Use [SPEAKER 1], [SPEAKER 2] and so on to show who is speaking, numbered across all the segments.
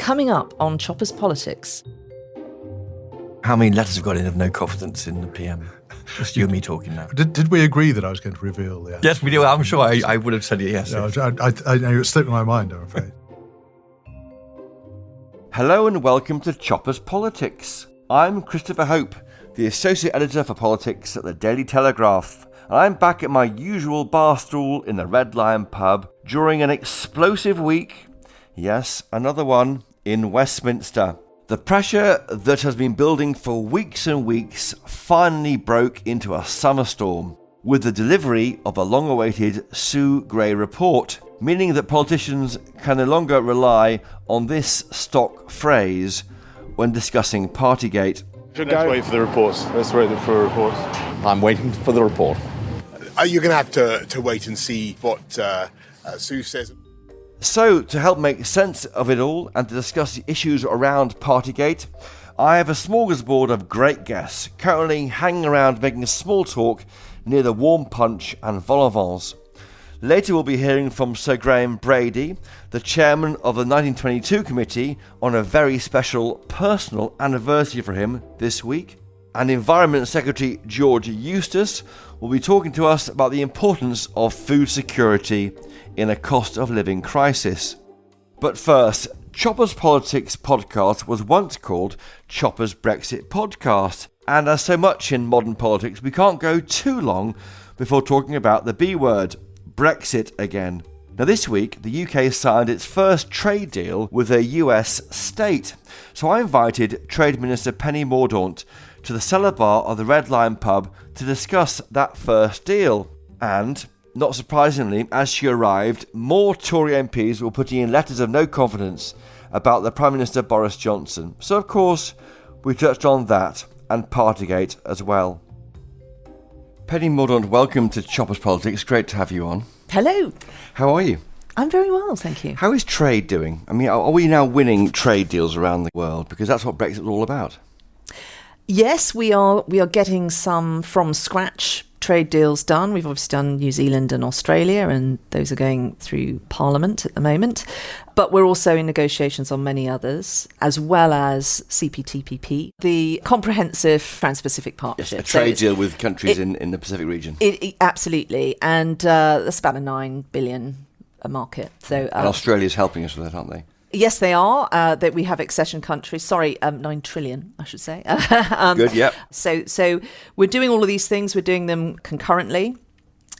[SPEAKER 1] Coming up on Choppers Politics.
[SPEAKER 2] How many letters have got in of no confidence in the PM? Just you and me talking now.
[SPEAKER 3] Did we agree that I was going to reveal the answer?
[SPEAKER 2] Yes, we do. I'm sure I would have said it, yes.
[SPEAKER 3] No, I know it slipped my mind, I'm afraid.
[SPEAKER 2] Hello and welcome to Choppers Politics. I'm Christopher Hope, the Associate Editor for Politics at the Daily Telegraph. And I'm back at my usual bar stool in the Red Lion pub during an explosive week. Yes, another one in Westminster. The pressure that has been building for weeks and weeks finally broke into a summer storm with the delivery of a long-awaited Sue Gray report, meaning that politicians can no longer rely on this stock phrase when discussing partygate.
[SPEAKER 4] Let's wait for the reports.
[SPEAKER 5] I'm waiting for the report.
[SPEAKER 4] You're going to have to wait and see what Sue says.
[SPEAKER 2] So, to help make sense of it all and to discuss the issues around partygate, I have a smorgasbord of great guests currently hanging around making small talk near the warm punch and vol au vents. Later we'll be hearing from Sir Graham Brady, the chairman of the 1922 committee, on a very special personal anniversary for him this week. And Environment Secretary George Eustice will be talking to us about the importance of food security in a cost of living crisis. But first, Choppers Politics podcast was once called Choppers Brexit Podcast, and as so much in modern politics, we can't go too long before talking about the B word, Brexit again. Now this week, the UK signed its first trade deal with a US state, so I invited Trade Minister Penny Mordaunt to the cellar bar of the Red Lion pub to discuss that first deal. And, not surprisingly, as she arrived, more Tory MPs were putting in letters of no confidence about the Prime Minister Boris Johnson. So of course, we touched on that and partygate as well. Penny Mordaunt, welcome to Choppers Politics. Great to have you on.
[SPEAKER 1] Hello.
[SPEAKER 2] How are you?
[SPEAKER 1] I'm very well, thank you.
[SPEAKER 2] How is trade doing? I mean, are we now winning trade deals around the world? Because that's what Brexit is all about.
[SPEAKER 1] Yes, we are getting some from scratch trade deals done. We've obviously done New Zealand and Australia, and those are going through Parliament at the moment. But we're also in negotiations on many others, as well as CPTPP, the Comprehensive Trans-Pacific Partnership.
[SPEAKER 2] Yes, a trade deal with countries in the Pacific region.
[SPEAKER 1] Absolutely. And that's about a 9 billion market. So,
[SPEAKER 2] and Australia's helping us with that, aren't they?
[SPEAKER 1] Yes, they are. That we have accession countries. 9 trillion, I should say.
[SPEAKER 2] Good, yep.
[SPEAKER 1] So we're doing all of these things. We're doing them concurrently.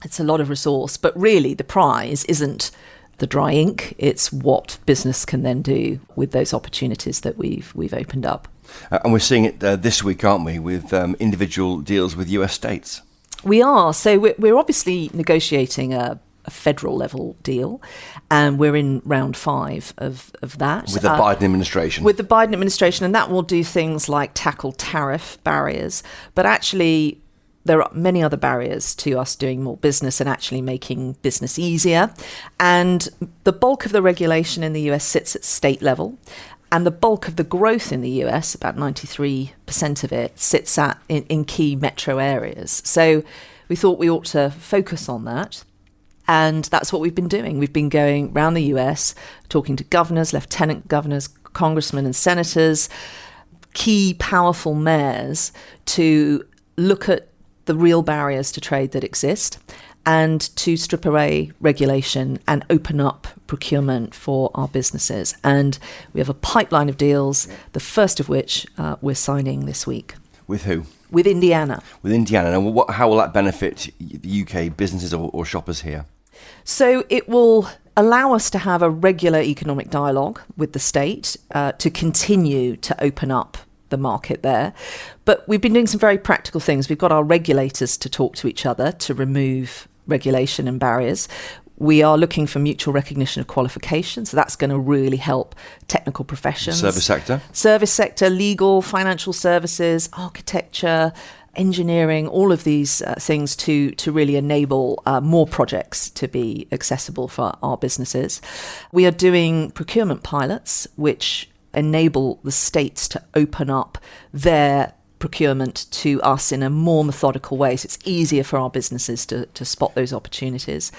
[SPEAKER 1] It's a lot of resource, but really the prize isn't the dry ink. It's what business can then do with those opportunities that we've opened up.
[SPEAKER 2] And we're seeing it this week, aren't we, with individual deals with US states?
[SPEAKER 1] We are. So we're obviously negotiating a federal level deal, and we're in round 5 of that.
[SPEAKER 2] With the Biden administration.
[SPEAKER 1] With the Biden administration, and that will do things like tackle tariff barriers, but actually there are many other barriers to us doing more business and actually making business easier. And the bulk of the regulation in the US sits at state level, and the bulk of the growth in the US, about 93% of it, sits in key metro areas. So we thought we ought to focus on that. And that's what we've been doing. We've been going around the US, talking to governors, lieutenant governors, congressmen and senators, key powerful mayors, to look at the real barriers to trade that exist and to strip away regulation and open up procurement for our businesses. And we have a pipeline of deals, the first of which we're signing this week.
[SPEAKER 2] With who?
[SPEAKER 1] With Indiana.
[SPEAKER 2] With Indiana. And how will that benefit the UK businesses or shoppers here?
[SPEAKER 1] So it will allow us to have a regular economic dialogue with the state to continue to open up the market there. But we've been doing some very practical things. We've got our regulators to talk to each other to remove regulation and barriers. We are looking for mutual recognition of qualifications. So that's going to really help technical professions.
[SPEAKER 2] Service sector?
[SPEAKER 1] Service sector, legal, financial services, architecture, engineering, all of these things to really enable more projects to be accessible for our businesses. We are doing procurement pilots, which enable the states to open up their procurement to us in a more methodical way. So it's easier for our businesses to spot those opportunities.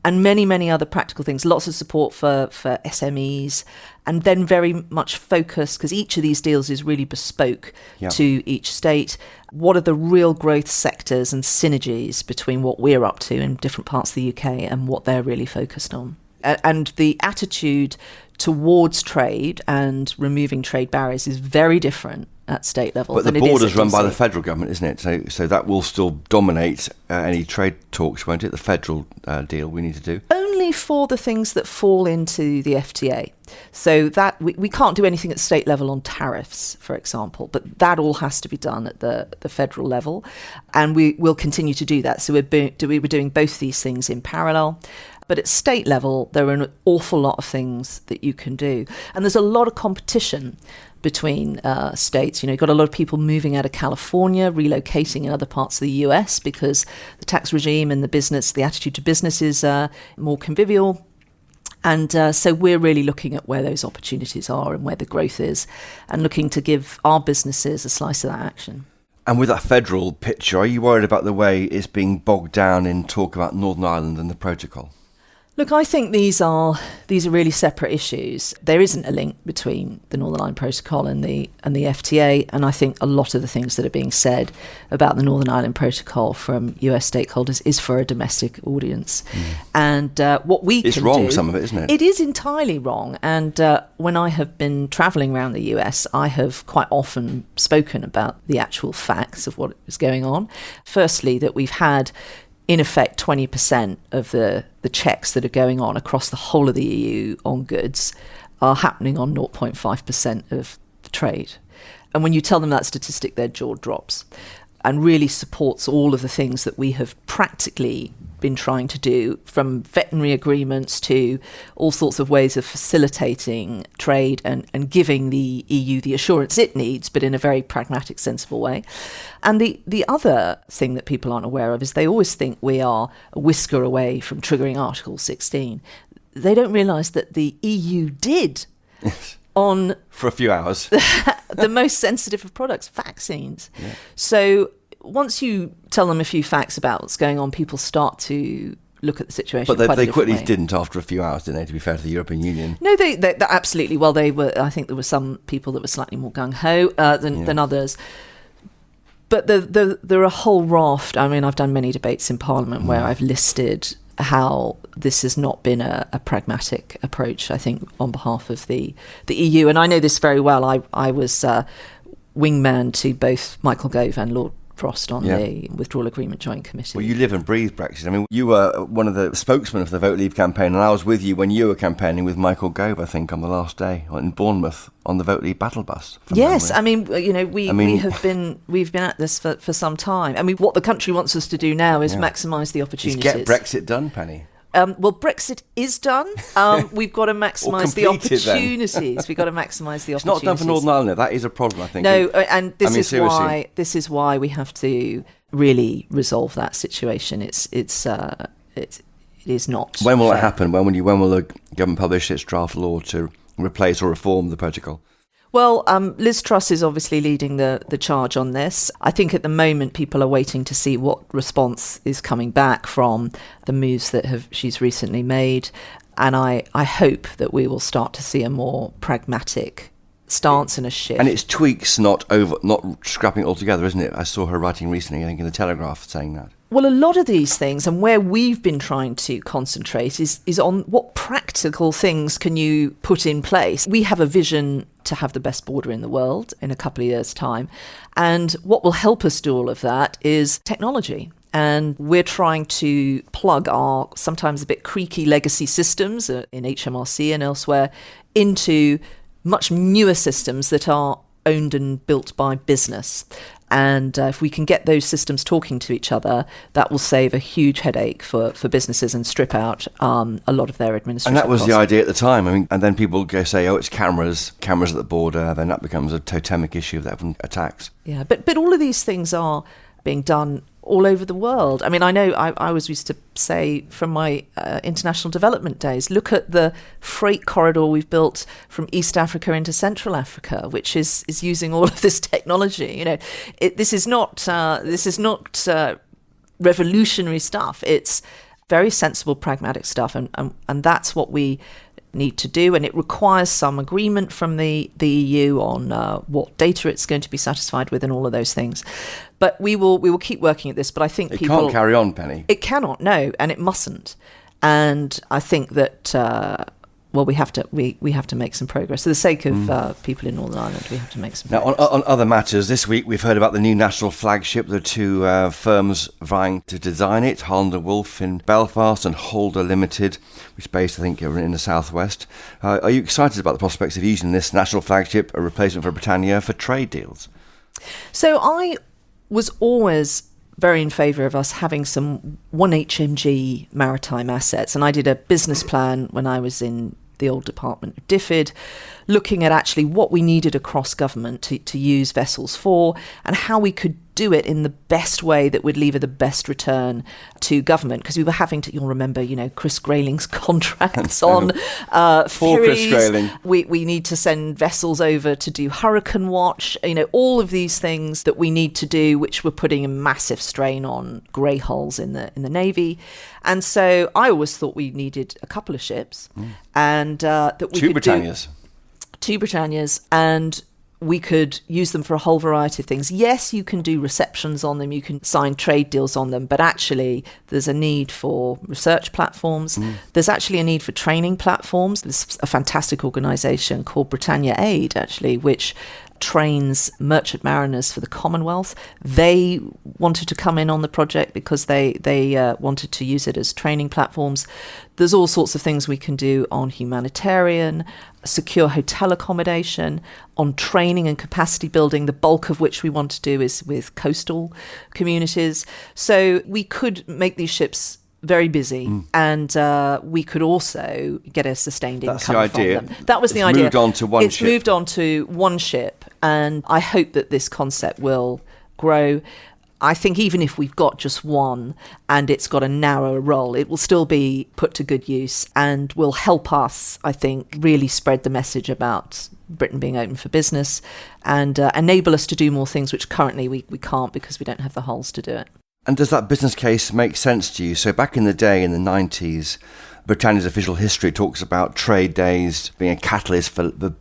[SPEAKER 1] And many, many other practical things. Lots of support for SMEs and then very much focus, because each of these deals is really bespoke to each state. What are the real growth sectors and synergies between what we're up to in different parts of the UK and what they're really focused on? And the attitude towards trade and removing trade barriers is very different at state level.
[SPEAKER 2] But the border's run by the federal government, isn't it? So that will still dominate any trade talks, won't it? The federal deal we need to do.
[SPEAKER 1] Only for the things that fall into the FTA. So that we can't do anything at state level on tariffs, for example, but that all has to be done at the federal level. And we will continue to do that. So we're doing both these things in parallel. But at state level, there are an awful lot of things that you can do. And there's a lot of competition between states. You've got a lot of people moving out of California, relocating in other parts of the US because the tax regime and the attitude to business is more convivial. And so we're really looking at where those opportunities are and where the growth is, and looking to give our businesses a slice of that action.
[SPEAKER 2] And with that federal picture, are you worried about the way it's being bogged down in talk about Northern Ireland and the protocol?
[SPEAKER 1] Look, I think these are really separate issues. There isn't a link between the Northern Ireland Protocol and the FTA, and I think a lot of the things that are being said about the Northern Ireland Protocol from US stakeholders is for a domestic audience. And what we
[SPEAKER 2] it's
[SPEAKER 1] can
[SPEAKER 2] wrong,
[SPEAKER 1] do,
[SPEAKER 2] some of it, isn't it?
[SPEAKER 1] It is entirely wrong. And when I have been travelling around the US, I have quite often spoken about the actual facts of what is going on. Firstly, that we've had in effect 20% of the checks that are going on across the whole of the EU on goods are happening on 0.5% of the trade. And when you tell them that statistic, their jaw drops, and really supports all of the things that we have practically been trying to do, from veterinary agreements to all sorts of ways of facilitating trade and giving the EU the assurance it needs, but in a very pragmatic, sensible way. And the other thing that people aren't aware of is they always think we are a whisker away from triggering Article 16. They don't realise that the EU did on...
[SPEAKER 2] for a few hours.
[SPEAKER 1] the most sensitive of products, vaccines. Yeah. So once you tell them a few facts about what's going on, people start to look at the situation.
[SPEAKER 2] But they quickly
[SPEAKER 1] way.
[SPEAKER 2] Didn't after a few hours, didn't they, to be fair to the European Union?
[SPEAKER 1] No, they absolutely. Well, they were. I think there were some people that were slightly more gung-ho than others. But there are a whole raft. I mean, I've done many debates in Parliament where I've listed how this has not been a pragmatic approach, I think, on behalf of the EU. And I know this very well. I was wingman to both Michael Gove and Lord Frost on the Withdrawal Agreement Joint Committee.
[SPEAKER 2] Well, you live and breathe Brexit. I mean, you were one of the spokesmen of the Vote Leave campaign, and I was with you when you were campaigning with Michael Gove, I think, on the last day in Bournemouth on the Vote Leave battle bus.
[SPEAKER 1] Yes, memory. I mean, we've been at this for some time. I mean, what the country wants us to do now is maximise the opportunities.
[SPEAKER 2] Get Brexit done, Penny.
[SPEAKER 1] Well, Brexit is done. We've got to maximise the opportunities. We've got to maximise the opportunities.
[SPEAKER 2] It's not done for Northern Ireland. That is a problem, I think.
[SPEAKER 1] No, and this is why we have to really resolve that situation. It is not.
[SPEAKER 2] When will it happen? When will the government publish its draft law to replace or reform the protocol?
[SPEAKER 1] Well, Liz Truss is obviously leading the charge on this. I think at the moment people are waiting to see what response is coming back from the moves that she's recently made. And I hope that we will start to see a more pragmatic stance and a shift.
[SPEAKER 2] And it's tweaks, not scrapping it altogether, isn't it? I saw her writing recently, I think, in the Telegraph saying that.
[SPEAKER 1] Well, a lot of these things, and where we've been trying to concentrate is on what practical things can you put in place. We have a vision to have the best border in the world in a couple of years' time. And what will help us do all of that is technology. And we're trying to plug our sometimes a bit creaky legacy systems in HMRC and elsewhere into much newer systems that are owned and built by business. And if we can get those systems talking to each other, that will save a huge headache for businesses and strip out a lot of their administrative
[SPEAKER 2] costs. And that was
[SPEAKER 1] costs.
[SPEAKER 2] the idea at the time. I mean, and then people go say, oh, it's cameras at the border. Then that becomes a totemic issue of attacks.
[SPEAKER 1] Yeah, but all of these things are being done all over the world. I mean, I know I was used to say from my international development days, look at the freight corridor we've built from East Africa into Central Africa, which is using all of this technology. You know, this is not revolutionary stuff. It's very sensible, pragmatic stuff, and that's what we need to do, and it requires some agreement from the EU on what data it's going to be satisfied with and all of those things. But we will keep working at this. But I think
[SPEAKER 2] it can't carry on, Penny.
[SPEAKER 1] It cannot, no, and it mustn't. And I think that we have to make some progress for the sake of people in Northern Ireland. We have to make some progress.
[SPEAKER 2] Now, on other matters, this week we've heard about the new national flagship. There are two firms vying to design it: Holland & Wolff in Belfast and Holder Limited, which is based, I think, in the southwest. Are you excited about the prospects of using this national flagship, a replacement for Britannia, for trade deals?
[SPEAKER 1] So I was always very in favour of us having some 1HMG maritime assets, and I did a business plan when I was in the old department of DFID, looking at actually what we needed across government to use vessels for, and how we could do it in the best way that would lever the best return to government, because we were having to, you'll remember, Chris Grayling's contracts on ferries. Chris Grayling. We need to send vessels over to do hurricane watch, all of these things that we need to do, which were putting a massive strain on grey hulls in the Navy. And so I always thought we needed a couple of ships, and that we could do two Britannias, and we could use them for a whole variety of things. Yes, you can do receptions on them, you can sign trade deals on them, but actually there's a need for research platforms. There's actually a need for training platforms. There's a fantastic organisation called Britannia Aid, actually, which trains merchant mariners for the Commonwealth. They wanted to come in on the project because they wanted to use it as training platforms. There's all sorts of things we can do on humanitarian, secure hotel accommodation, on training and capacity building, the bulk of which we want to do is with coastal communities. So we could make these ships very busy, and we could also get a sustained income from them. That was the idea.
[SPEAKER 2] Moved on to one ship.
[SPEAKER 1] It's moved on to one ship, and I hope that this concept will grow. I think even if we've got just one and it's got a narrower role, it will still be put to good use and will help us, I think, really spread the message about Britain being open for business and enable us to do more things which currently we can't because we don't have the hulls to do it.
[SPEAKER 2] And does that business case make sense to you? So back in the day, in the 90s, Britannia's official history talks about trade days being a catalyst for the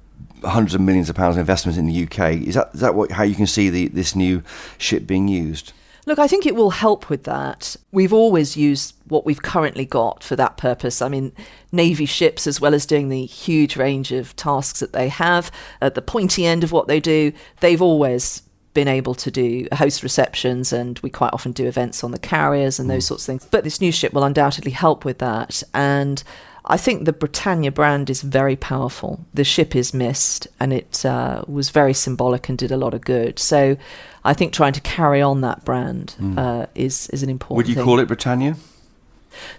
[SPEAKER 2] hundreds of millions of pounds of investment in the UK. Is that how you can see this new ship being used?
[SPEAKER 1] Look, I think it will help with that. We've always used what we've currently got for that purpose. I mean, Navy ships, as well as doing the huge range of tasks that they have, at the pointy end of what they do, they've always been able to host receptions, and we quite often do events on the carriers and those sorts of things. But this new ship will undoubtedly help with that. And I think the Britannia brand is very powerful. The ship is missed, and it was very symbolic and did a lot of good. So I think trying to carry on that brand is an important thing.
[SPEAKER 2] Would you call it Britannia?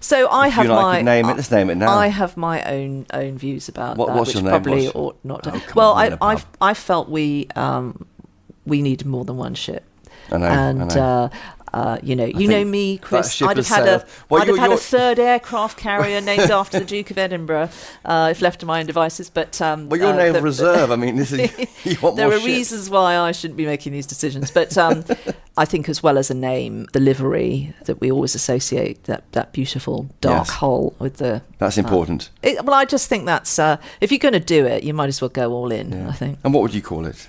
[SPEAKER 1] So I have my
[SPEAKER 2] name it. Let's name it now.
[SPEAKER 1] I have my own views about that,
[SPEAKER 2] what's
[SPEAKER 1] which
[SPEAKER 2] your name?
[SPEAKER 1] probably ought not to. Well, I felt we needed more than one ship. I know. You know me, Chris. I'd have had a third aircraft carrier named after the Duke of Edinburgh if left to my own devices. But
[SPEAKER 2] you're named reserve. I mean, this is you want
[SPEAKER 1] there
[SPEAKER 2] more
[SPEAKER 1] are
[SPEAKER 2] ships.
[SPEAKER 1] reasons why I shouldn't be making these decisions. But I think, as well as a name, the livery that we always associate that beautiful dark hull with the.
[SPEAKER 2] That's important.
[SPEAKER 1] I just think that's if you're going to do it, you might as well go all in. Yeah. I think.
[SPEAKER 2] And what would you call it?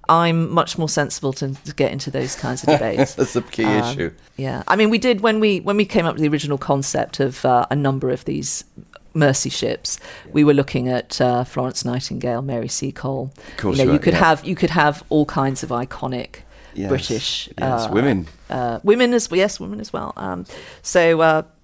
[SPEAKER 1] I'm much more sensible to get into those kinds of debates.
[SPEAKER 2] That's the key issue.
[SPEAKER 1] Yeah, I mean, we did when we came up with the original concept of a number of these Mersey ships. We were looking at Florence Nightingale, Mary Seacole.
[SPEAKER 2] Of course,
[SPEAKER 1] you could have all kinds of iconic British
[SPEAKER 2] women.
[SPEAKER 1] Women as well.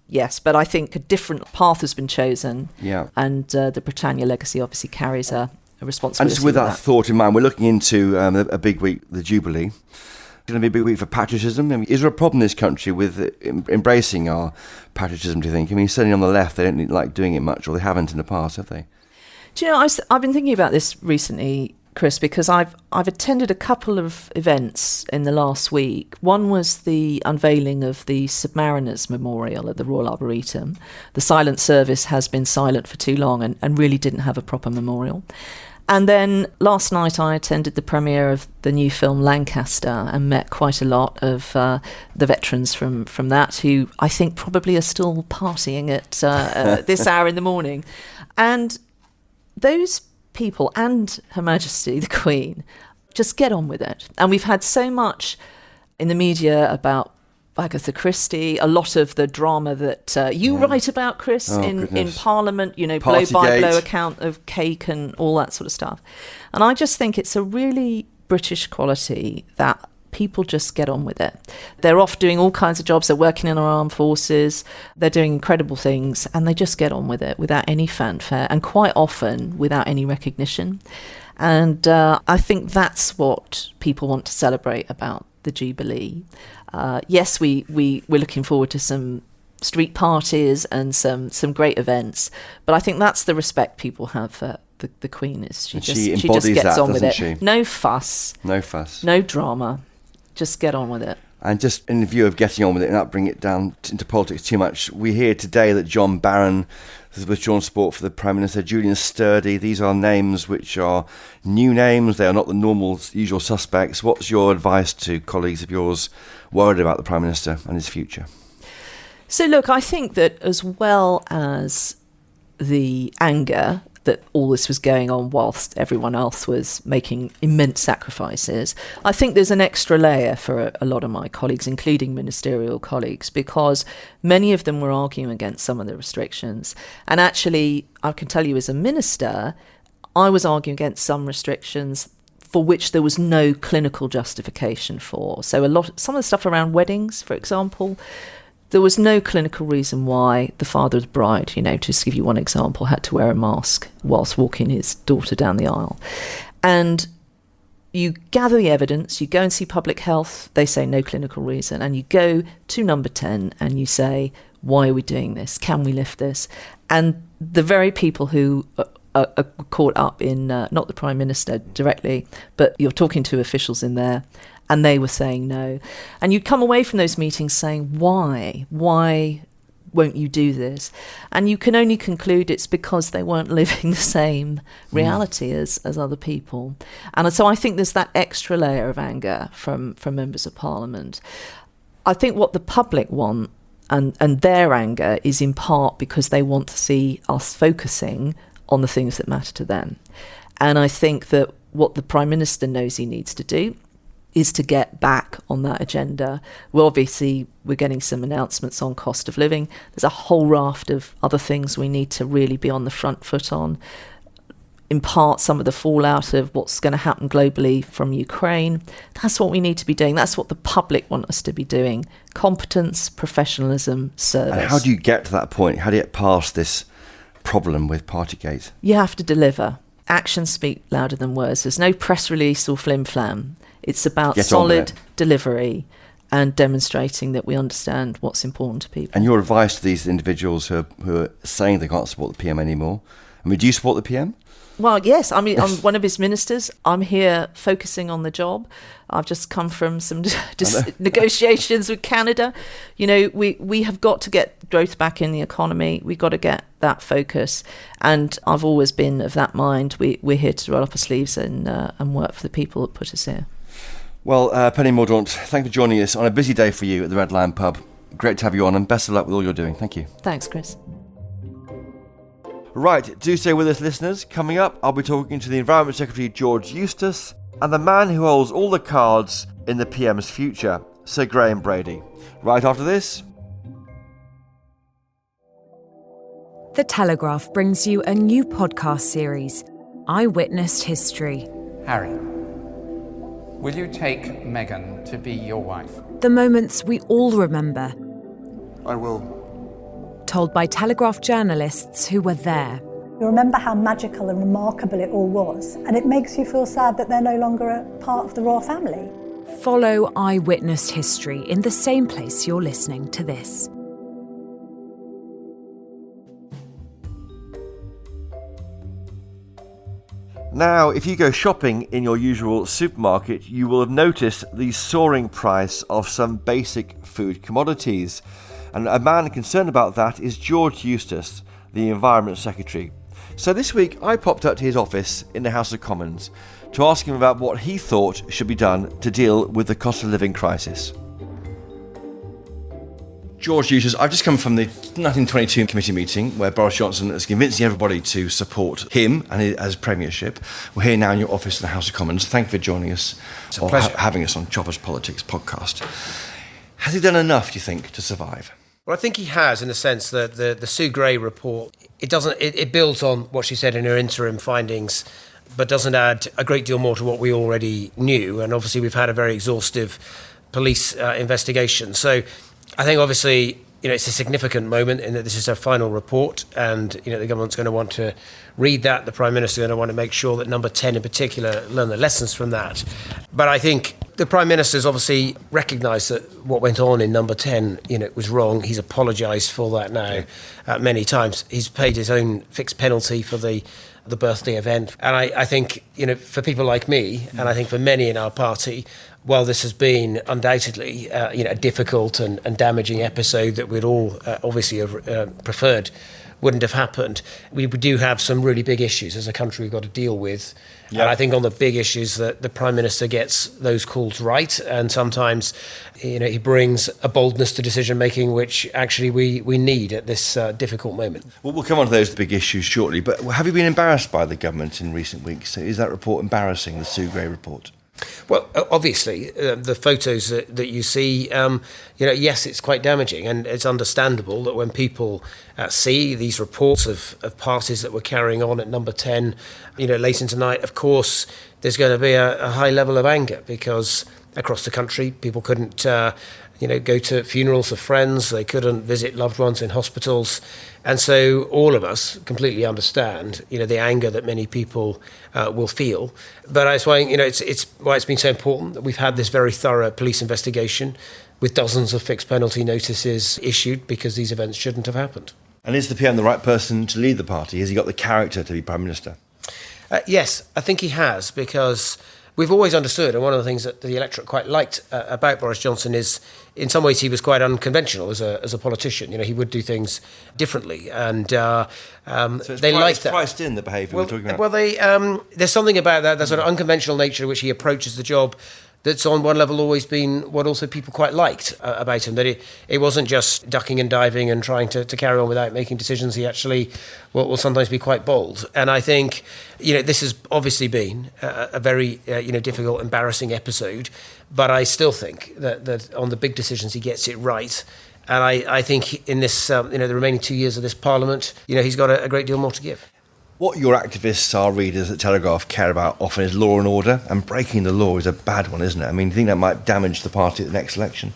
[SPEAKER 1] Yes, but I think a different path has been chosen.
[SPEAKER 2] Yeah,
[SPEAKER 1] and the Britannia legacy obviously carries a responsibility.
[SPEAKER 2] And just with that thought in mind, we're looking into a big week, the Jubilee. It's going to be a big week for patriotism. I mean, is there a problem in this country with embracing our patriotism, do you think? I mean, certainly on the left, they don't like doing it much, or they haven't in the past, have they?
[SPEAKER 1] Do you know, I've been thinking about this recently, Chris, because I've attended a couple of events in the last week. One was the unveiling of the Submariners Memorial at the Royal Arboretum. The silent service has been silent for too long and really didn't have a proper memorial. And then last night I attended the premiere of the new film Lancaster and met quite a lot of the veterans from that, who I think probably are still partying at this hour in the morning. And those people and Her Majesty the Queen just get on with it. And we've had so much in the media about Wagatha Christie, a lot of the drama that you write about, Chris, in Parliament, you know, blow-by-blow account of cake and all that sort of stuff. And I just think it's a really British quality that people just get on with it. They're off doing all kinds of jobs. They're working in our armed forces. They're doing incredible things, and they just get on with it without any fanfare and quite often without any recognition. And I think that's what people want to celebrate about the Jubilee. Yes, we're looking forward to some street parties and some great events, but I think that's the respect people have for the Queen. Is she just gets on with it.
[SPEAKER 2] She?
[SPEAKER 1] No fuss, no drama, just get on with it.
[SPEAKER 2] And just in the view of getting on with it and not bring it down into politics too much, we hear today that John Barron has withdrawn support for the Prime Minister, Julian Sturdy. These are names which are new names. They are not the normal, usual suspects. What's your advice to colleagues of yours worried about the Prime Minister and his future?
[SPEAKER 1] So look, I think that as well as the anger that all this was going on whilst everyone else was making immense sacrifices, I think there's an extra layer for a lot of my colleagues, including ministerial colleagues, because many of them were arguing against some of the restrictions. And actually, I can tell you as a minister, I was arguing against some restrictions for which there was no clinical justification for. So some of the stuff around weddings, for example, there was no clinical reason why the father of the bride, you know, just to give you one example, had to wear a mask whilst walking his daughter down the aisle. And you gather the evidence, you go and see public health, they say no clinical reason, and you go to number 10 and you say, why are we doing this? Can we lift this? And the very people who are caught up in, not the Prime Minister directly, but you're talking to officials in there, and they were saying no. And you'd come away from those meetings saying, why? Why won't you do this? And you can only conclude it's because they weren't living the same reality as other people. And so I think there's that extra layer of anger from members of Parliament. I think what the public want, and their anger, is in part because they want to see us focusing on the things that matter to them. And I think that what the Prime Minister knows he needs to do is to get back on that agenda. Well, obviously, we're getting some announcements on cost of living. There's a whole raft of other things we need to really be on the front foot on. In part, some of the fallout of what's going to happen globally from Ukraine. That's what we need to be doing. That's what the public want us to be doing. Competence, professionalism, service. And
[SPEAKER 2] how do you get to that point? How do you get past this problem with partygate?
[SPEAKER 1] You have to deliver. Actions speak louder than words. There's no press release or flim-flam. It's about solid delivery and demonstrating that we understand what's important to people.
[SPEAKER 2] And your advice to these individuals who are saying they can't support the PM anymore, I mean, do you support the PM?
[SPEAKER 1] Well, yes. I mean, I'm one of his ministers. I'm here focusing on the job. I've just come from some negotiations with Canada. You know, we have got to get growth back in the economy. We've got to get that focus. And I've always been of that mind. We're here to roll up our sleeves and work for the people that put us here.
[SPEAKER 2] Well, Penny Mordaunt, thank you for joining us on a busy day for you at the Red Lion Pub. Great to have you on, and best of luck with all you're doing. Thank you.
[SPEAKER 1] Thanks, Chris.
[SPEAKER 2] Right, do stay with us, listeners. Coming up, I'll be talking to the Environment Secretary George Eustice and the man who holds all the cards in the PM's future, Sir Graham Brady. Right after this.
[SPEAKER 6] The Telegraph brings you a new podcast series, Eyewitness History.
[SPEAKER 7] Harry, will you take Meghan to be your wife?
[SPEAKER 6] The moments we all remember.
[SPEAKER 4] I will.
[SPEAKER 6] Told by Telegraph journalists who were there.
[SPEAKER 8] You remember how magical and remarkable it all was, and it makes you feel sad that they're no longer a part of the royal family.
[SPEAKER 6] Follow Eyewitness History in the same place you're listening to this.
[SPEAKER 2] Now, if you go shopping in your usual supermarket, you will have noticed the soaring price of some basic food commodities. And a man concerned about that is George Eustice, the Environment Secretary. So this week I popped up to his office in the House of Commons to ask him about what he thought should be done to deal with the cost of living crisis. George Eustice, I've just come from the 1922 committee meeting where Boris Johnson is convincing everybody to support him and as premiership. We're here now in your office in the House of Commons. Thank you for joining us,
[SPEAKER 9] it's a pleasure.
[SPEAKER 2] Having us on Choppers Politics podcast. Has he done enough, do you think, to survive?
[SPEAKER 9] Well, I think he has, in the sense that the Sue Gray report, it builds on what she said in her interim findings, but doesn't add a great deal more to what we already knew. And obviously we've had a very exhaustive police investigation. So I think obviously, it's a significant moment in that this is her final report, and, the government's going to want to read that. The Prime Minister is going to want to make sure that number 10 in particular learn the lessons from that. But I think the Prime Minister's obviously recognised that what went on in number 10, was wrong. He's apologised for that now many times. He's paid his own fixed penalty for the birthday event. And I think, for people like me, and I think for many in our party, while this has been undoubtedly, a difficult and damaging episode that we'd all obviously have preferred wouldn't have happened, we do have some really big issues as a country we've got to deal with. Yep. And I think on the big issues that the Prime Minister gets those calls right, and sometimes, he brings a boldness to decision making which actually we need at this difficult moment.
[SPEAKER 2] Well, we'll come on to those big issues shortly, but have you been embarrassed by the government in recent weeks? Is that report embarrassing, the Sue Gray report?
[SPEAKER 9] Well, obviously, the photos that you see, yes, it's quite damaging, and it's understandable that when people see these reports of parties that were carrying on at number 10, late into night, of course, there's going to be a high level of anger, because across the country, people couldn't go to funerals of friends, they couldn't visit loved ones in hospitals. And so all of us completely understand, the anger that many people will feel. But that's why, it's why it's been so important that we've had this very thorough police investigation with dozens of fixed penalty notices issued, because these events shouldn't have happened.
[SPEAKER 2] And is the PM the right person to lead the party? Has he got the character to be Prime Minister?
[SPEAKER 9] Yes, I think he has, because we've always understood, and one of the things that the electorate quite liked about Boris Johnson is, in some ways, he was quite unconventional as a politician. He would do things differently, and
[SPEAKER 2] so
[SPEAKER 9] they liked that.
[SPEAKER 2] Priced in the behaviour we're talking about.
[SPEAKER 9] Well, there's something about that sort of unconventional nature which he approaches the job that's on one level always been what also people quite liked about him, that it wasn't just ducking and diving and trying to carry on without making decisions. He actually will sometimes be quite bold. And I think, this has obviously been a very, difficult, embarrassing episode, but I still think that on the big decisions he gets it right. And I think in this, the remaining 2 years of this Parliament, he's got a great deal more to give.
[SPEAKER 2] What your activists, our readers at Telegraph, care about often is law and order, and breaking the law is a bad one, isn't it? I mean, do you think that might damage the party at the next election?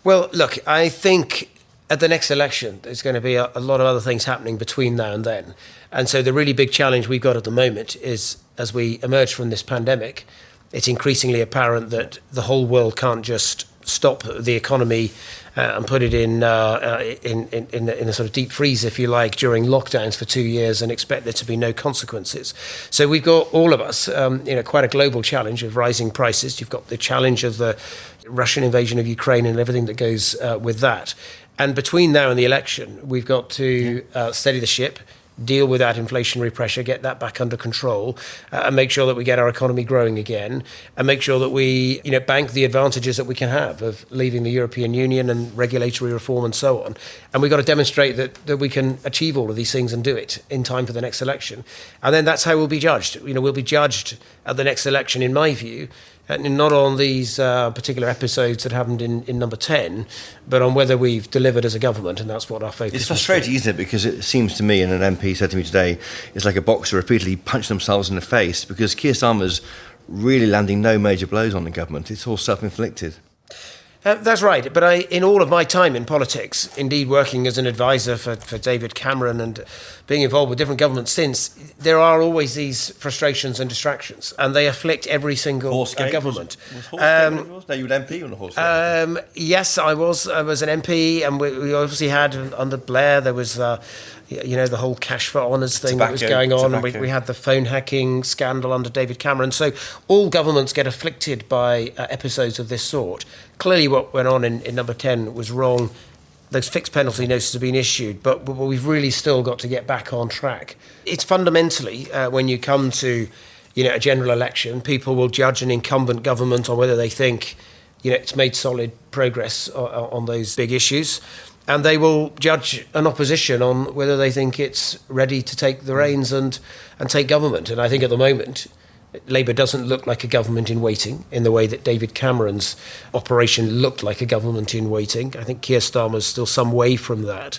[SPEAKER 9] Well, look, I think at the next election there's going to be a lot of other things happening between now and then. And so the really big challenge we've got at the moment is, as we emerge from this pandemic, it's increasingly apparent that the whole world can't just stop the economy and put it in a sort of deep freeze, if you like, during lockdowns for 2 years and expect there to be no consequences. So we've got, all of us, quite a global challenge of rising prices. You've got the challenge of the Russian invasion of Ukraine and everything that goes with that. And between now and the election, we've got to steady the ship, deal with that inflationary pressure, get that back under control, and make sure that we get our economy growing again, and make sure that we, bank the advantages that we can have of leaving the European Union and regulatory reform and so on. And we've got to demonstrate that we can achieve all of these things and do it in time for the next election. And then that's how we'll be judged. We'll be judged at the next election, in my view, not on these particular episodes that happened in number 10, but on whether we've delivered as a government, and that's what our focus is.
[SPEAKER 2] It's frustrating, isn't it? Because it seems to me, and an MP said to me today, it's like a boxer repeatedly punched themselves in the face, because Keir Starmer's really landing no major blows on the government. It's all self-inflicted.
[SPEAKER 9] That's right. But in all of my time in politics, indeed working as an advisor for David Cameron and being involved with different governments since, there are always these frustrations and distractions, and they afflict every single government.
[SPEAKER 2] No, you were an MP on the horse game?
[SPEAKER 9] Yes, I was an MP, and we obviously had, under Blair, there was the whole cash for honours thing that was going on, and we had the phone hacking scandal under David Cameron. So all governments get afflicted by episodes of this sort. Clearly what went on in number 10 was wrong those fixed penalty notices have been issued, but we've really still got to get back on track. It's fundamentally, when you come to a general election, people will judge an incumbent government on whether they think it's made solid progress on those big issues. And they will judge an opposition on whether they think it's ready to take the reins and take government. And I think at the moment, Labour doesn't look like a government in waiting in the way that David Cameron's operation looked like a government in waiting. I think Keir Starmer's still some way from that.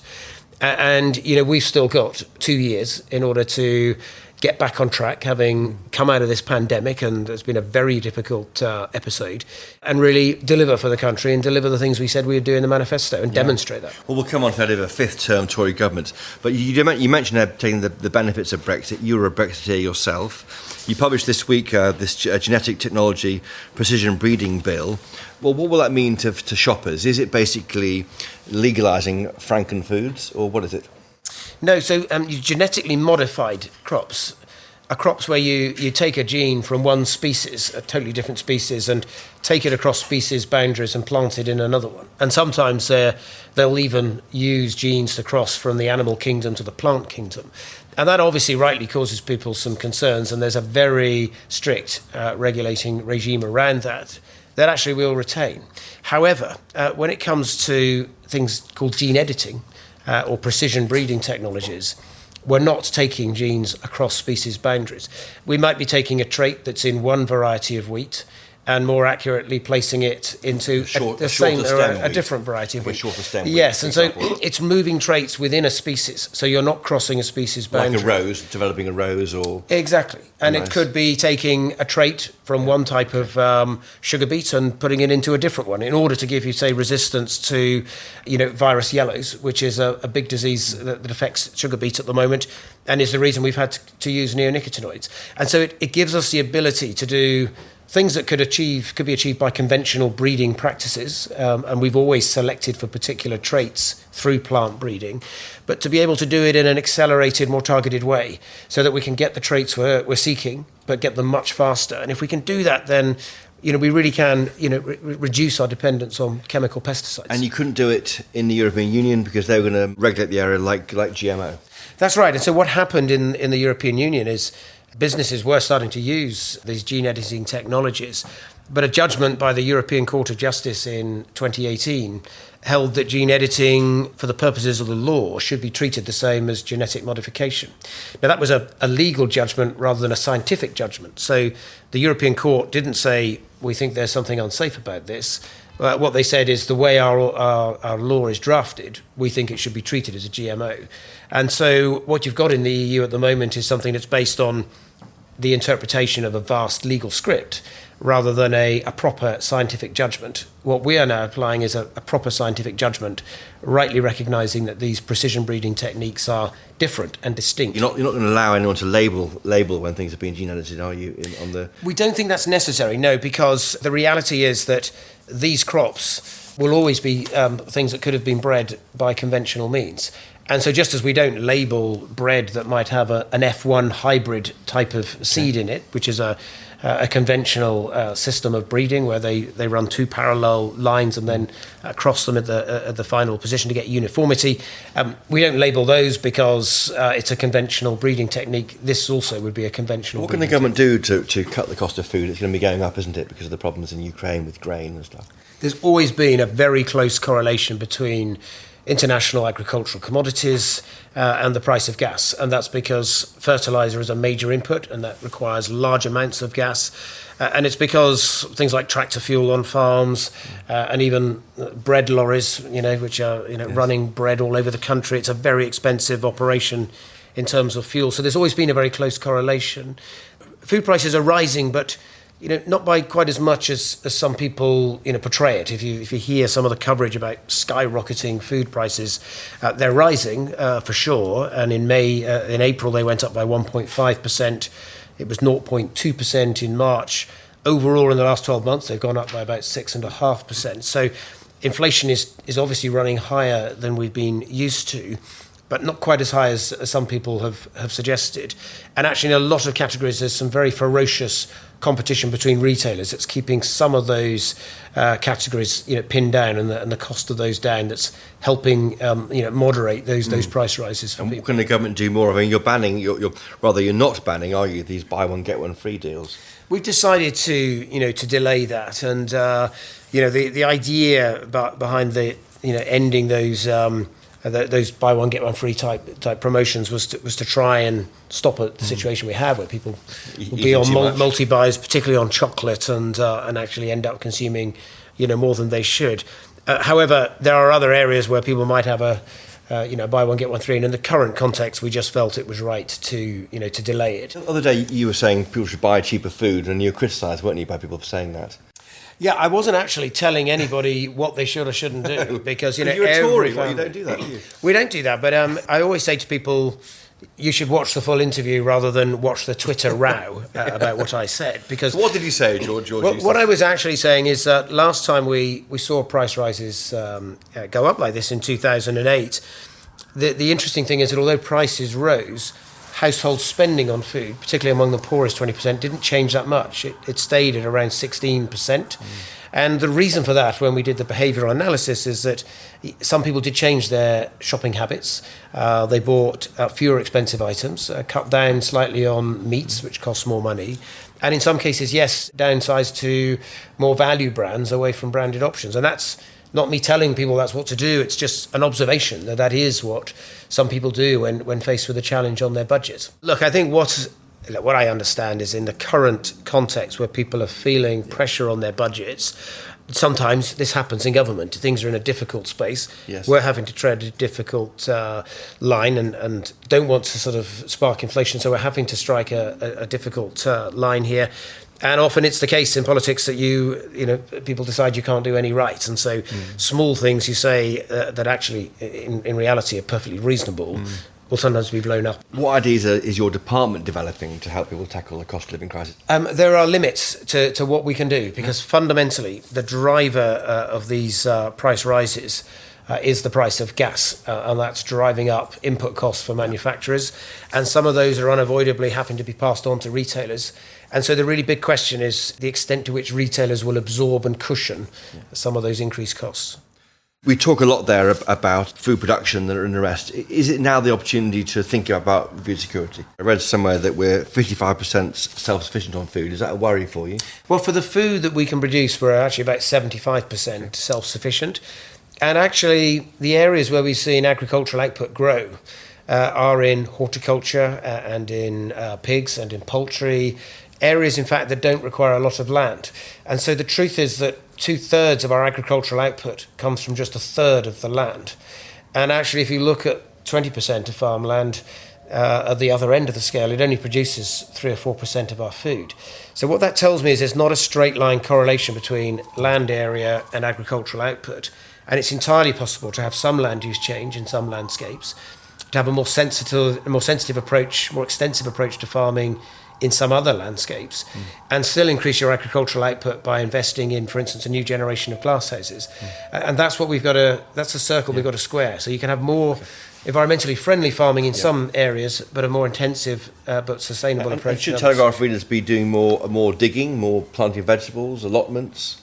[SPEAKER 9] And, we've still got 2 years in order to get back on track, having come out of this pandemic, and it's been a very difficult episode, and really deliver for the country and deliver the things we said we would do in the manifesto and demonstrate that.
[SPEAKER 2] Well, we'll come on to that of a fifth-term Tory government. But you mentioned taking the benefits of Brexit. You were a Brexiteer yourself. You published this week this genetic technology precision breeding bill. Well, what will that mean to shoppers? Is it basically legalising frankenfoods, or what is it?
[SPEAKER 9] No, so genetically modified crops are crops where you take a gene from one species, a totally different species, and take it across species boundaries and plant it in another one. And sometimes they'll even use genes to cross from the animal kingdom to the plant kingdom. And that obviously rightly causes people some concerns, and there's a very strict regulating regime around that actually we'll retain. However, when it comes to things called gene editing, or precision breeding technologies, we're not taking genes across species boundaries. We might be taking a trait that's in one variety of wheat and more accurately placing it into a different variety of wheat.
[SPEAKER 2] Shorter stem
[SPEAKER 9] yes,
[SPEAKER 2] wheat,
[SPEAKER 9] and so it's moving traits within a species, so you're not crossing a species boundary.
[SPEAKER 2] Like a rose, developing a rose, or...
[SPEAKER 9] Exactly, and it could be taking a trait from one type of sugar beet and putting it into a different one in order to give you, say, resistance to, virus yellows, which is a big disease that affects sugar beet at the moment, and is the reason we've had to use neonicotinoids. And so it gives us the ability to do things that could be achieved by conventional breeding practices, and we've always selected for particular traits through plant breeding, but to be able to do it in an accelerated, more targeted way, so that we can get the traits we're seeking, but get them much faster. And if we can do that, then we really can reduce our dependence on chemical pesticides.
[SPEAKER 2] And you couldn't do it in the European Union because they were going to regulate the area like GMO.
[SPEAKER 9] That's right. And so what happened in the European Union is businesses were starting to use these gene editing technologies, but a judgment by the European Court of Justice in 2018 held that gene editing for the purposes of the law should be treated the same as genetic modification. Now, that was a legal judgment rather than a scientific judgment. So the European Court didn't say, we think there's something unsafe about this. What they said is the way our law is drafted, we think it should be treated as a GMO. And so what you've got in the EU at the moment is something that's based on the interpretation of a vast legal script rather than a proper scientific judgment. What we are now applying is a proper scientific judgment, rightly recognising that these precision breeding techniques are different and distinct.
[SPEAKER 2] You're not going to allow anyone to label when things are being gene edited, are you?
[SPEAKER 9] We don't think that's necessary, no, because the reality is that these crops will always be things that could have been bred by conventional means. And so just as we don't label bread that might have an F1 hybrid type of seed in it, which is a conventional system of breeding where they run two parallel lines and then cross them at the final position to get uniformity, we don't label those because it's a conventional breeding technique. This also would be a conventional
[SPEAKER 2] What can the government do to cut the cost of food? It's going to be going up, isn't it, because of the problems in Ukraine with grain and stuff?
[SPEAKER 9] There's always been a very close correlation between international agricultural commodities and the price of gas. And that's because fertiliser is a major input and that requires large amounts of gas. And it's because things like tractor fuel on farms and even bread lorries, which are running bread all over the country, it's a very expensive operation in terms of fuel. So there's always been a very close correlation. Food prices are rising, but not by quite as much as some people, portray it. If you hear some of the coverage about skyrocketing food prices, they're rising for sure. And in April, they went up by 1.5%. It was 0.2% in March. Overall, in the last 12 months, they've gone up by about 6.5%. So inflation is obviously running higher than we've been used to, but not quite as high as some people have suggested. And actually, in a lot of categories, there's some very ferocious competition between retailers that's keeping some of those categories, pinned down, and the cost of those down. That's helping, moderate those price rises for
[SPEAKER 2] and
[SPEAKER 9] people.
[SPEAKER 2] What can the government do more? I mean, you're banning, you're not banning, are you? These buy one get one free deals.
[SPEAKER 9] We've decided to delay that, and the idea behind ending those buy one get one free type promotions was to try and stop the situation we have where people will be on multi buys, particularly on chocolate, and actually end up consuming more than they should. However, there are other areas where people might have a buy one get one free, and in the current context, we just felt it was right to delay it.
[SPEAKER 2] The other day, you were saying people should buy cheaper food, and you were criticised, weren't you, by people for saying that?
[SPEAKER 9] Yeah, I wasn't actually telling anybody what they should or shouldn't do because
[SPEAKER 2] you're a Tory. Well, you don't do that, do you?
[SPEAKER 9] We don't do that, but I always say to people, you should watch the full interview rather than watch the Twitter row about what I said. Because
[SPEAKER 2] what did you say, George?
[SPEAKER 9] What I was actually saying is that last time we saw price rises go up like this in 2008, the interesting thing is that although prices rose, household spending on food, particularly among the poorest 20%, didn't change that much. It stayed at around 16%. And the reason for that, when we did the behavioural analysis, is that some people did change their shopping habits. They bought fewer expensive items, cut down slightly on meats, which costs more money. And in some cases, yes, downsized to more value brands away from branded options. And that's not me telling people that's what to do. It's just an observation that is what some people do when faced with a challenge on their budget. Look, I think what I understand is in the current context where people are feeling pressure on their budgets, sometimes this happens in government. Things are in a difficult space.
[SPEAKER 2] Yes.
[SPEAKER 9] We're having to tread a difficult line and don't want to sort of spark inflation. So we're having to strike a difficult line here. And often it's the case in politics that people decide you can't do any right. And so small things you say that actually in reality are perfectly reasonable will sometimes be blown up.
[SPEAKER 2] What ideas is your department developing to help people tackle the cost of living crisis?
[SPEAKER 9] There are limits to what we can do because fundamentally the driver of these price rises is the price of gas, and that's driving up input costs for manufacturers. And some of those are unavoidably having to be passed on to retailers. And so the really big question is the extent to which retailers will absorb and cushion some of those increased costs.
[SPEAKER 2] We talk a lot there about food production and the rest. Is it now the opportunity to think about food security? I read somewhere that we're 55% self-sufficient on food. Is that a worry for you?
[SPEAKER 9] Well, for the food that we can produce, we're actually about 75% self-sufficient. And actually, the areas where we've seen agricultural output grow are in horticulture and in pigs and in poultry, areas, in fact, that don't require a lot of land. And so the truth is that 2/3 of our agricultural output comes from just 1/3 of the land. And actually, if you look at 20% of farmland at the other end of the scale, it only produces 3 or 4% of our food. So what that tells me is there's not a straight line correlation between land area and agricultural output. And it's entirely possible to have some land use change in some landscapes, to have a more sensitive approach, more extensive approach to farming in some other landscapes, and still increase your agricultural output by investing in, for instance, a new generation of glasshouses. And that's what that's the circle we've got to square. So you can have more environmentally friendly farming in some areas, but a more intensive but sustainable approach.
[SPEAKER 2] And should Telegraph readers be doing more digging, more planting vegetables, allotments?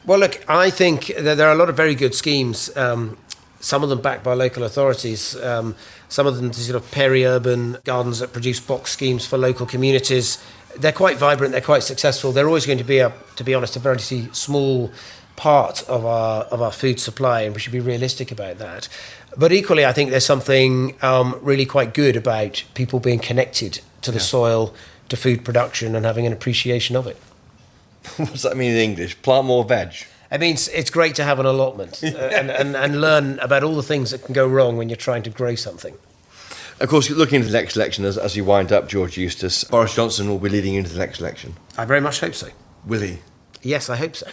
[SPEAKER 9] Well, look, I think that there are a lot of very good schemes, some of them backed by local authorities, some of them sort of peri-urban gardens that produce box schemes for local communities. They're quite vibrant, they're quite successful. They're always going to be, to be honest, a very small part of our food supply, and we should be realistic about that. But equally, I think there's something really quite good about people being connected to the soil, to food production, and having an appreciation of it.
[SPEAKER 2] What does that mean in English? Plant more veg?
[SPEAKER 9] It means it's great to have an allotment and learn about all the things that can go wrong when you're trying to grow something.
[SPEAKER 2] Of course, looking into the next election, as you wind up, George Eustice, Boris Johnson will be leading into the next election.
[SPEAKER 9] I very much hope so.
[SPEAKER 2] Will he?
[SPEAKER 9] Yes, I hope so.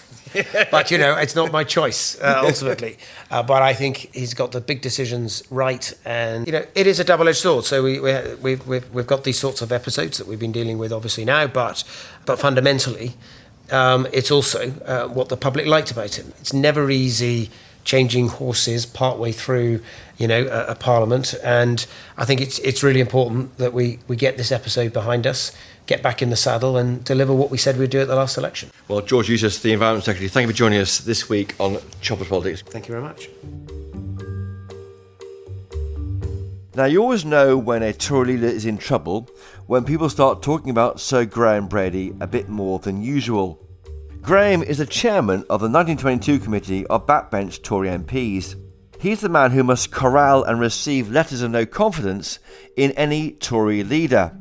[SPEAKER 9] But, it's not my choice, ultimately. But I think he's got the big decisions right. And, it is a double-edged sword. So we've got these sorts of episodes that we've been dealing with, obviously, now. But fundamentally, it's also what the public liked about him. It's never easy changing horses partway through, a parliament. And I think it's really important that we get this episode behind us, get back in the saddle and deliver what we said we'd do at the last election.
[SPEAKER 2] Well, George Eustice, the Environment Secretary, thank you for joining us this week on Choppers Politics.
[SPEAKER 9] Thank you very much.
[SPEAKER 2] Now, you always know when a Tory leader is in trouble when people start talking about Sir Graham Brady a bit more than usual. Graham is the chairman of the 1922 committee of backbench Tory MPs. He's the man who must corral and receive letters of no confidence in any Tory leader.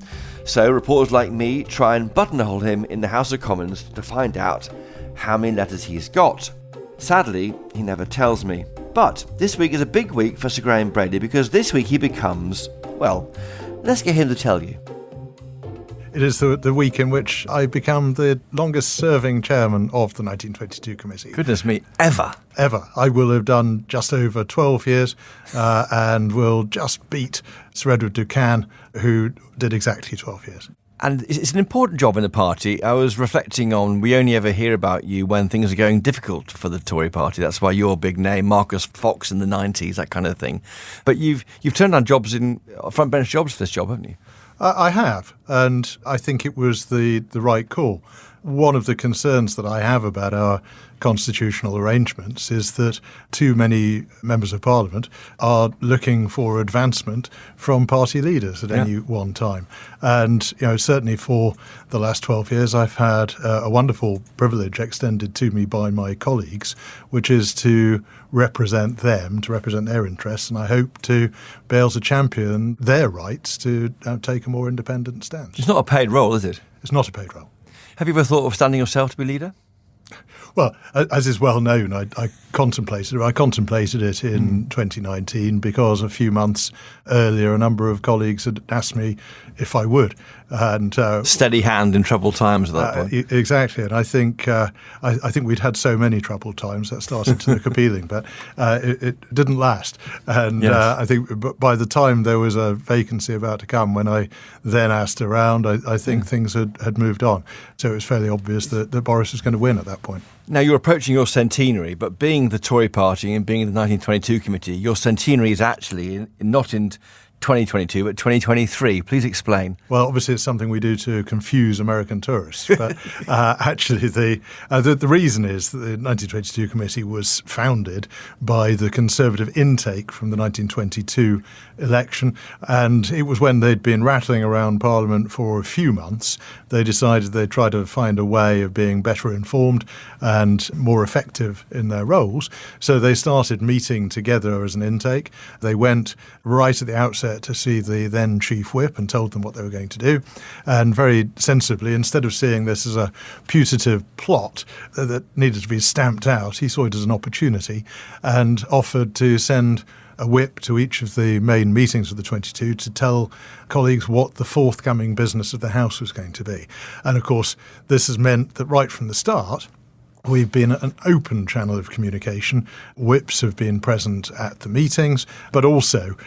[SPEAKER 2] So reporters like me try and buttonhole him in the House of Commons to find out how many letters he's got. Sadly, he never tells me. But this week is a big week for Sir Graham Brady because this week he becomes, well, let's get him to tell you.
[SPEAKER 3] It is the week in which I become the longest-serving chairman of the 1922 committee.
[SPEAKER 2] Goodness me, ever.
[SPEAKER 3] I will have done just over 12 years and will just beat Sir Edward Ducan, who did exactly 12 years.
[SPEAKER 2] And it's an important job in the party. I was reflecting on, we only ever hear about you when things are going difficult for the Tory party. That's why your big name, Marcus Fox in the 90s, that kind of thing. But you've turned down jobs front bench jobs for this job, haven't you?
[SPEAKER 3] I have, and I think it was the right call. One of the concerns that I have about our constitutional arrangements is that too many members of Parliament are looking for advancement from party leaders at any one time. And, certainly for the last 12 years, I've had a wonderful privilege extended to me by my colleagues, which is to represent them, to represent their interests, and I hope to be able to champion their rights to take a more independent stance.
[SPEAKER 2] It's not a paid role, is it?
[SPEAKER 3] It's not a paid role.
[SPEAKER 2] Have you ever thought of standing yourself to be leader?
[SPEAKER 3] Well, as is well known, I contemplated it in 2019 because a few months earlier a number of colleagues had asked me if I would. And
[SPEAKER 2] steady hand in troubled times at that point.
[SPEAKER 3] Exactly, and I think we'd had so many troubled times that started to look appealing, but it didn't last. And I think by the time there was a vacancy about to come, when I then asked around, I think things had moved on. So it was fairly obvious that Boris was going to win at that point.
[SPEAKER 2] Now, you're approaching your centenary, but being the Tory party and being in the 1922 committee, your centenary is actually not in 2022, but 2023. Please explain.
[SPEAKER 3] Well, obviously it's something we do to confuse American tourists, but actually the reason is that the 1922 committee was founded by the Conservative intake from the 1922 election, and it was when they'd been rattling around Parliament for a few months, they decided they'd try to find a way of being better informed and more effective in their roles. So they started meeting together as an intake. They went right at the outset to see the then Chief Whip and told them what they were going to do. And very sensibly, instead of seeing this as a putative plot that needed to be stamped out, he saw it as an opportunity and offered to send a whip to each of the main meetings of the 22 to tell colleagues what the forthcoming business of the House was going to be. And of course, this has meant that right from the start, we've been an open channel of communication. Whips have been present at the meetings, but also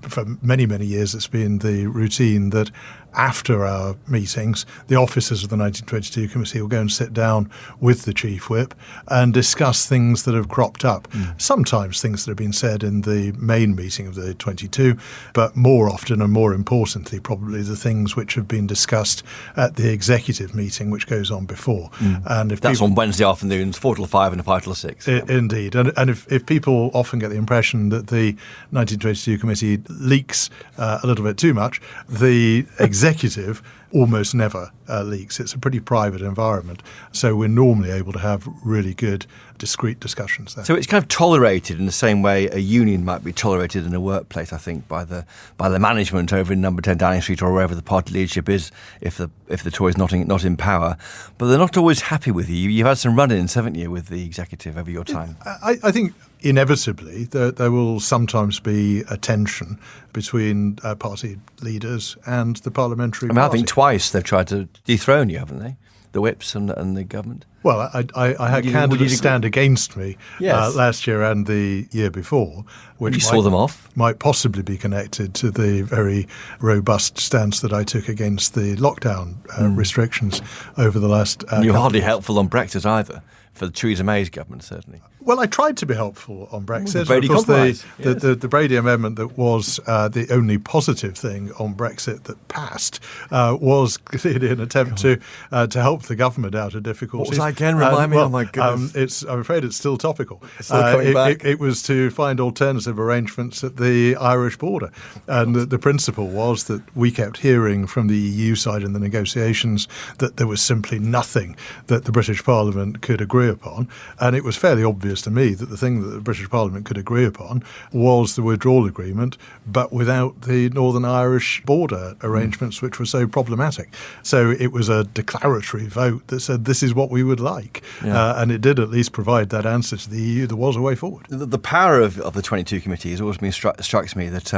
[SPEAKER 3] for many, many years it's been the routine that after our meetings, the officers of the 1922 committee will go and sit down with the Chief Whip and discuss things that have cropped up. Sometimes things that have been said in the main meeting of the 22, but more often and more importantly, probably the things which have been discussed at the executive meeting, which goes on before. And if
[SPEAKER 2] that's on Wednesday afternoons, 4 till 5 and 5 till 6.
[SPEAKER 3] Indeed. And if people often get the impression that the 1922 committee leaks a little bit too much, the executive almost never leaks. It's a pretty private environment. So we're normally able to have really good, discreet discussions there.
[SPEAKER 2] So it's kind of tolerated in the same way a union might be tolerated in a workplace, I think, by the management over in number 10 Downing Street or wherever the party leadership is, if the Tories not in power. But they're not always happy with you. You've had some run-ins, haven't you, with the executive over your time?
[SPEAKER 3] I think inevitably there will sometimes be a tension between party leaders and the parliamentary party.
[SPEAKER 2] I think twice they've tried to dethrone you, haven't they? The whips and the government.
[SPEAKER 3] Well, I had candidates stand against me last year and the year before, which
[SPEAKER 2] saw them off.
[SPEAKER 3] Might possibly be connected to the very robust stance that I took against the lockdown restrictions over the last
[SPEAKER 2] You're hardly helpful on Brexit either, for Theresa May's government, certainly.
[SPEAKER 3] Well, I tried to be helpful on Brexit.
[SPEAKER 2] The Brady
[SPEAKER 3] compromise. The Brady Amendment that was the only positive thing on Brexit that passed was clearly an attempt to help the government out of difficulties.
[SPEAKER 2] What was that again? Remind me. Oh my goodness!
[SPEAKER 3] I'm afraid it's still topical.
[SPEAKER 2] Still coming back.
[SPEAKER 3] It was to find alternative arrangements at the Irish border, and the principle was that we kept hearing from the EU side in the negotiations that there was simply nothing that the British Parliament could agree upon, and it was fairly obvious to me that the thing that the British Parliament could agree upon was the withdrawal agreement, but without the Northern Irish border arrangements, which were so problematic. So it was a declaratory vote that said this is what we would like, and it did at least provide that answer to the EU. There was a way forward.
[SPEAKER 2] The power of the 22 committee has always been strikes me that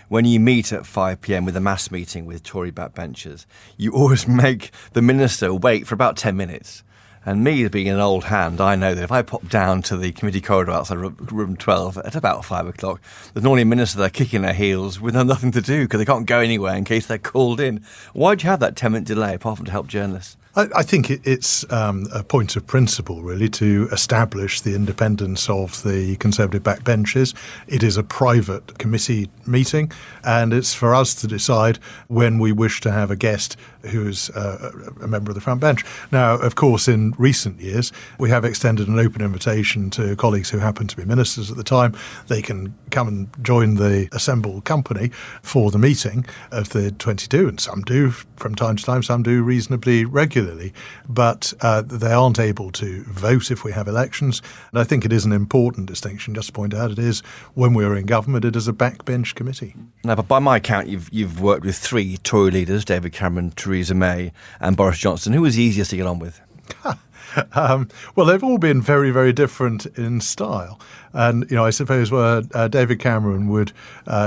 [SPEAKER 2] when you meet at 5 p.m. with a mass meeting with Tory backbenchers, you always make the minister wait for about 10 minutes. And me, being an old hand, I know that if I pop down to the committee corridor outside room 12 at about 5 o'clock, there's normally a minister there kicking their heels with nothing to do because they can't go anywhere in case they're called in. Why do you have that 10-minute delay apart from to help journalists?
[SPEAKER 3] I think it's a point of principle, really, to establish the independence of the Conservative backbenches. It is a private committee meeting, and it's for us to decide when we wish to have a guest who is a member of the front bench. Now, of course, in recent years, we have extended an open invitation to colleagues who happen to be ministers at the time. They can come and join the assembled company for the meeting of the 22, and some do from time to time, some do reasonably regularly. But they aren't able to vote if we have elections. And I think it is an important distinction, just to point out, it is when we're in government, it is a backbench committee.
[SPEAKER 2] Now, but by my count, you've worked with 3 Tory leaders, David Cameron, Theresa May and Boris Johnson. Who was easiest to get on with?
[SPEAKER 3] Well, they've all been very, very different in style. And, I suppose where David Cameron would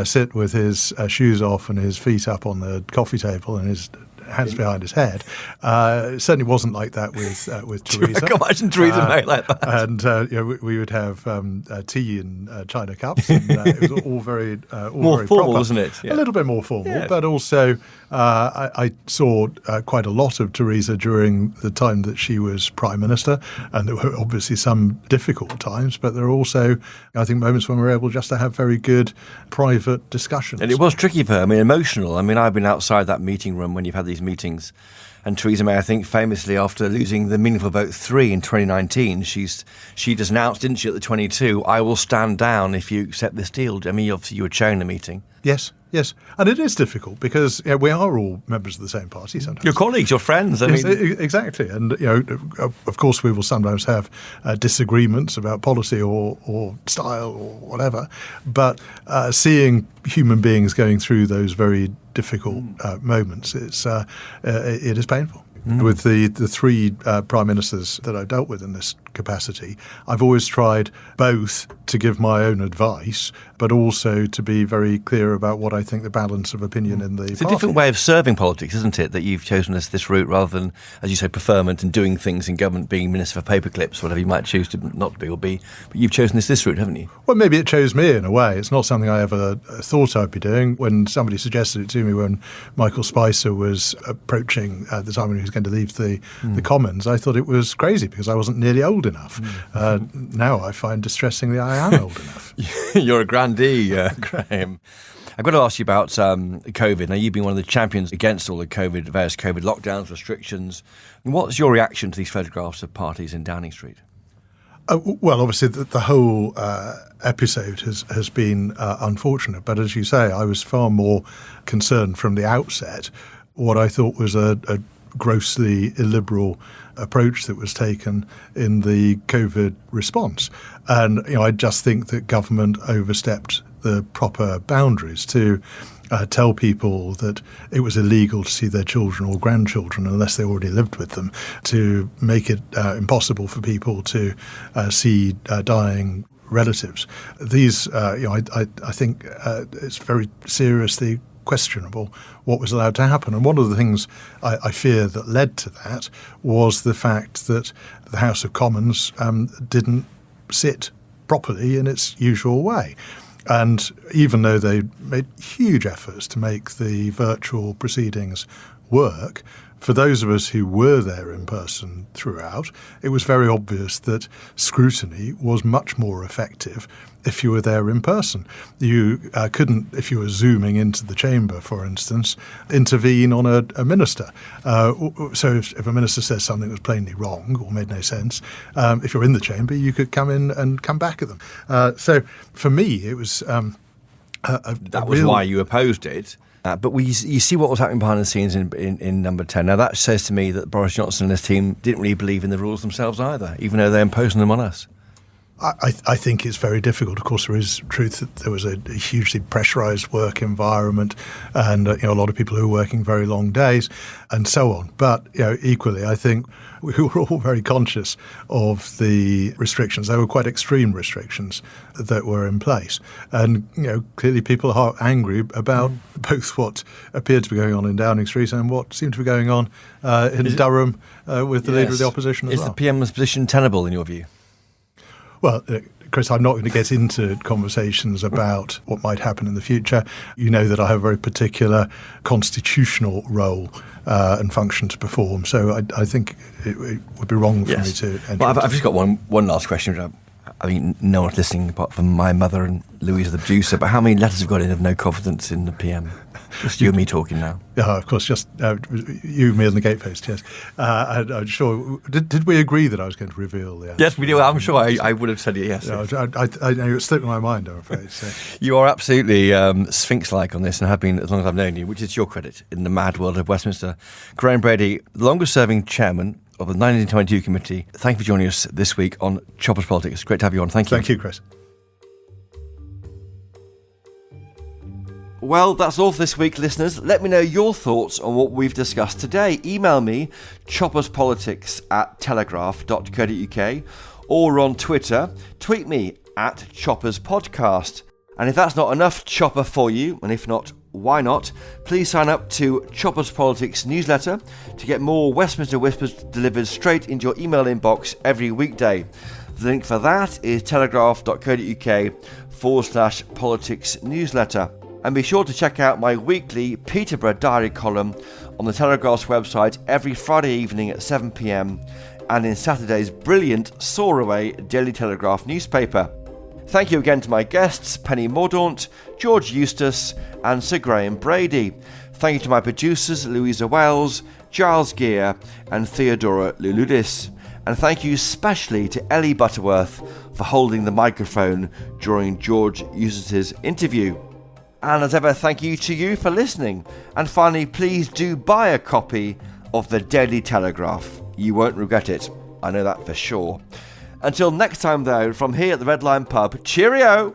[SPEAKER 3] sit with his shoes off and his feet up on the coffee table and his hands behind his head. It certainly wasn't like that with Theresa.
[SPEAKER 2] I can imagine Theresa May like that.
[SPEAKER 3] And we would have tea in china cups, and it was all very
[SPEAKER 2] more
[SPEAKER 3] very
[SPEAKER 2] formal,
[SPEAKER 3] proper.
[SPEAKER 2] wasn't it? Yeah.
[SPEAKER 3] A little bit more formal, but also I saw quite a lot of Theresa during the time that she was Prime Minister, and there were obviously some difficult times, but there are also, I think, moments when we were able just to have very good private discussions.
[SPEAKER 2] And it was tricky for her, emotional. I've been outside that meeting room when you've had these meetings. And Theresa May, I think, famously, after losing the meaningful vote 3 in 2019, she just announced, didn't she, at the 22, I will stand down if you accept this deal. Obviously you were chairing the meeting.
[SPEAKER 3] Yes. And it is difficult because we are all members of the same party sometimes.
[SPEAKER 2] Your colleagues, your friends.
[SPEAKER 3] Exactly. And, of course, we will sometimes have disagreements about policy or style or whatever. But seeing human beings going through those very difficult moments, it is painful. With the 3 prime ministers that I've dealt with in this capacity, I've always tried both to give my own advice, but also to be very clear about what I think the balance of opinion in the
[SPEAKER 2] It's
[SPEAKER 3] party.
[SPEAKER 2] a different way of serving politics, isn't it, that you've chosen this route rather than, as you say, preferment and doing things in government, being minister for paperclips, whatever you might choose to not be or be. But you've chosen this route, haven't you?
[SPEAKER 3] Well, maybe it chose me in a way. It's not something I ever thought I'd be doing. When somebody suggested it to me when Michael Spicer was approaching the time when he was going to leave the Commons, I thought it was crazy because I wasn't nearly old enough. Now I find distressingly I am old enough.
[SPEAKER 2] You're a grandee, Graham. I've got to ask you about COVID. Now, you've been one of the champions against all the various COVID lockdowns, restrictions. What's your reaction to these photographs of parties in Downing Street?
[SPEAKER 3] Well, obviously, the whole episode has been unfortunate. But as you say, I was far more concerned from the outset what I thought was a grossly illiberal approach that was taken in the COVID response. And I just think that government overstepped the proper boundaries to tell people that it was illegal to see their children or grandchildren unless they already lived with them, to make it impossible for people to see dying relatives. These, I think it's very seriously questionable what was allowed to happen. And one of the things I fear that led to that was the fact that the House of Commons didn't sit properly in its usual way. And even though they made huge efforts to make the virtual proceedings work, for those of us who were there in person throughout, it was very obvious that scrutiny was much more effective if you were there in person. You couldn't, if you were zooming into the chamber, for instance, intervene on a minister. So if a minister says something that was plainly wrong or made no sense, if you're in the chamber, you could come in and come back at them. So for me, it was
[SPEAKER 2] that was why you opposed it. But you see what was happening behind the scenes in Number 10. Now, that says to me that Boris Johnson and his team didn't really believe in the rules themselves either, even though they're imposing them on us.
[SPEAKER 3] I think it's very difficult. Of course, there is truth that there was a hugely pressurised work environment and a lot of people who were working very long days and so on. But equally, I think we were all very conscious of the restrictions. They were quite extreme restrictions that were in place. And clearly people are angry about both what appeared to be going on in Downing Street and what seemed to be going on in Durham with the leader of the opposition as well.
[SPEAKER 2] Is the PM's position tenable in your view?
[SPEAKER 3] Well, Chris, I'm not going to get into conversations about what might happen in the future. You know that I have a very particular constitutional role and function to perform, so I think it would be wrong for me to enter.
[SPEAKER 2] Well, I've just got one last question. I mean, no one's listening apart from my mother and Louisa, the producer, but how many letters have got in of no confidence in the PM? Just you and me talking now.
[SPEAKER 3] Yeah, of course, just you, me and the gatepost, yes. I'm sure. Did we agree that I was going to reveal the answer?
[SPEAKER 2] Yes, we do. I'm sure I would have said it, yes.
[SPEAKER 3] No, I know it slipped my mind, I'm afraid. So.
[SPEAKER 2] You are absolutely Sphinx-like on this and have been as long as I've known you, which is your credit in the mad world of Westminster. Graham Brady, the longest-serving chairman of the 1922 committee. Thank you for joining us this week on Choppers Politics. Great to have you on. Thank you.
[SPEAKER 3] Thank you, Chris.
[SPEAKER 2] Well, that's all for this week, listeners. Let me know your thoughts on what we've discussed today. Email me, chopperspolitics@telegraph.co.uk, or on Twitter, tweet me @chopperspodcast. And if that's not enough chopper for you, and if not, why not, please sign up to Choppers Politics newsletter to get more Westminster Whispers delivered straight into your email inbox every weekday. The link for that is telegraph.co.uk/politics newsletter. And be sure to check out my weekly Peterborough Diary column on the Telegraph's website every Friday evening at 7 p.m. and in Saturday's brilliant Soar-Away Daily Telegraph newspaper. Thank you again to my guests, Penny Mordaunt, George Eustice and Sir Graham Brady. Thank you to my producers, Louisa Wells, Giles Gear and Theodora Louloudis. And thank you especially to Ellie Butterworth for holding the microphone during George Eustice's interview. And as ever, thank you to you for listening. And finally, please do buy a copy of the Daily Telegraph. You won't regret it. I know that for sure. Until next time, though, from here at the Red Lion Pub, cheerio!